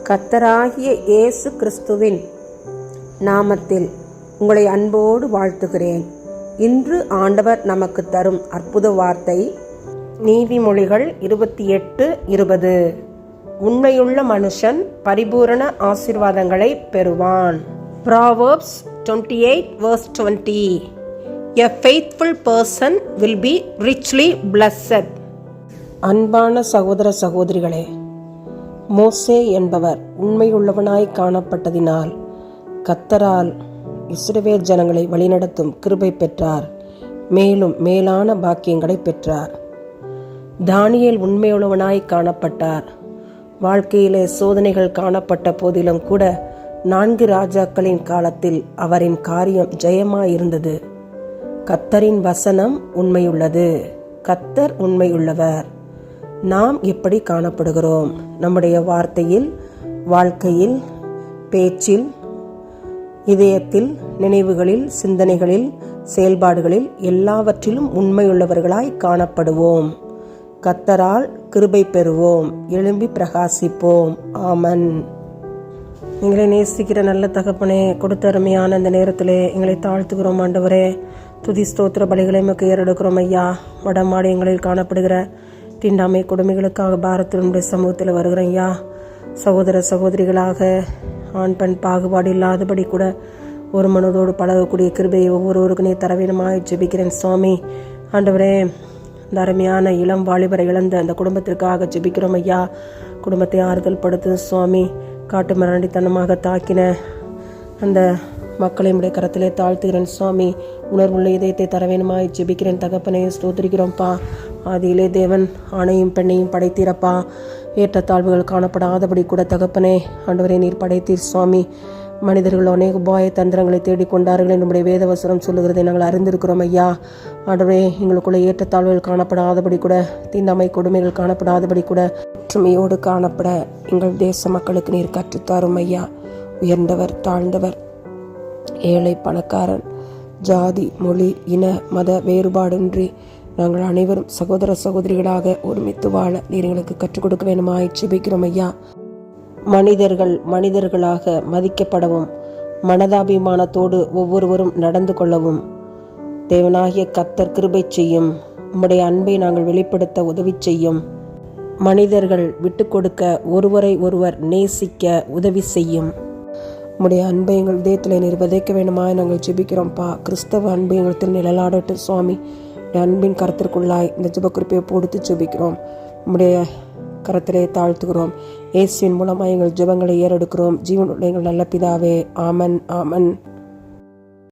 கர்த்தராகிய இயேசு கிறிஸ்துவின் நாமத்தில் உங்களை அன்போடு வாழ்த்துகிறேன். இன்று ஆண்டவர் நமக்கு தரும் அற்புத வார்த்தை நீதிமொழிகள் 28:20. உண்மையுள்ள மனுஷன் பரிபூரண ஆசீர்வாதங்களை பெறுவான். Proverbs 28:20. A faithful person will be richly blessed. அன்பான சகோதர சகோதரிகளே, மோசே என்பவர் உண்மையுள்ளவனாய் காணப்பட்டதினால் கர்த்தரால் இஸ்ரவேல் ஜனங்களை வழிநடத்தும் கிருபை பெற்றார். மேலும் மேலான பாக்கியங்களை பெற்றார். தானியேல் உண்மையுள்ளவனாய் காணப்பட்டார். வாழ்க்கையிலே சோதனைகள் காணப்பட்ட போதிலும் கூட 4 ராஜாக்களின் காலத்தில் அவரின் காரியம் ஜெயமாயிருந்தது. கர்த்தரின் வசனம் உண்மையுள்ளது. கர்த்தர் உண்மையுள்ளவர். நாம் எப்படி காணப்படுகிறோம்? நம்முடைய வார்த்தையில், வாழ்க்கையில், பேச்சில், இதயத்தில், நினைவுகளில், சிந்தனைகளில், செயல்பாடுகளில் எல்லாவற்றிலும் உண்மையுள்ளவர்களாய் காணப்படுவோம். கர்த்தரால் கிருபை பெறுவோம். எழும்பி பிரகாசிப்போம். ஆமன். எங்களை நேசிக்கிற நல்ல தகப்பனே, கொடுத்த அருமையான அந்த நேரத்திலே எங்களை தாழ்த்துகிறோம். ஆண்டவரே, துதி ஸ்தோத்திர பலிகளை நமக்கு ஏறெடுக்கிறோம். ஐயா, வடமாடியங்களில் காணப்படுகிற தீண்டாமை கொடுமைகளுக்காக பாரத்தினுடைய சமூகத்தில் வருகிறேன். ஐயா, சகோதர சகோதரிகளாக ஆண் பெண் பாகுபாடு இல்லாதபடி கூட ஒரு மனதோடு பழகக்கூடிய கிருபையை ஒவ்வொருவருக்கும் நீ தரவேணுமாய் ஜெபிக்கிறேன் சுவாமி. ஆண்டவரே, இந்த அருமையான இளம் வாலிபரை இழந்த அந்த குடும்பத்திற்காக ஜெபிக்கிறோம். ஐயா, குடும்பத்தை ஆறுதல் படுத்து சுவாமி. காட்டு மிராண்டித்தனமாக தாக்கின அந்த மக்களை உடைய கரத்திலே தாழ்த்துகிறேன் சுவாமி. உணர்வுள்ள இதயத்தை தரவேணுமாய் ஜெபிக்கிறேன் தகப்பனை. ஸ்தோத்திரிக்கிறோம்ப்பா. ஆதியிலே தேவன் ஆணையும் பெண்ணையும் படைத்தீரப்பா. ஏற்றத்தாழ்வுகள் காணப்படாதபடி கூட தகப்பனே ஆண்டவரை நீர் படைத்தீர் சுவாமி. மனிதர்கள் அநேக உபாய தந்திரங்களை தேடிக்கொண்டார்கள் என்னுடைய வேதவசனம் சொல்லுகிறதை நாங்கள் அறிந்திருக்கிறோம். ஐயா, ஆண்டவரே, எங்களுக்குள்ள ஏற்றத்தாழ்வுகள் காணப்படாதபடி கூட, தீண்டாமை கொடுமைகள் காணப்படாதபடி கூட ஒற்றுமையோடு காணப்பட எங்கள் தேச மக்களுக்கு நீர் கற்றுத்தாரும். ஐயா, உயர்ந்தவர் தாழ்ந்தவர், ஏழை பணக்காரன், ஜாதி மொழி இன மத வேறுபாடின்றி நாங்கள் அனைவரும் சகோதர சகோதரிகளாக ஒருமித்து வாழ நீர் எங்களுக்கு கற்றுக் கொடுக்க வேணுமாய் ஜெபிக்கிறோம். ஐயா, மனிதர்கள் மனிதர்களாக மதிக்கப்படவும் மனதாபிமானத்தோடு ஒவ்வொருவரும் நடந்து கொள்ளவும் தேவனாகிய கர்த்தர் கிருபை செய்யும். உம்முடைய அன்பை நாங்கள் வெளிப்படுத்த உதவி செய்யும். மனிதர்கள் விட்டு கொடுக்க, ஒருவரை ஒருவர் நேசிக்க உதவி செய்யும். உம்முடைய அன்பை எங்கள் இதயத்தில் நீர் விதைக்க வேண்டுமாய் நாங்கள் ஜெபிக்கிறோம்ப்பா. கிறிஸ்தவ அன்பு எங்களுக்கு நிழலாடட்டும் சுவாமி. அன்பின் கருத்திற்குள்ளாய் இந்த ஜெப குறிப்பை போடுத்து ஜெபிக்கிறோம். உம்முடைய கரத்திலே தாழ்த்துகிறோம். இயேசுவின் மூலமாக எங்கள் ஜெபங்களை ஏறெடுக்கிறோம். ஜீவனுள்ள எங்கள் நல்ல பிதாவே. ஆமன், ஆமன்.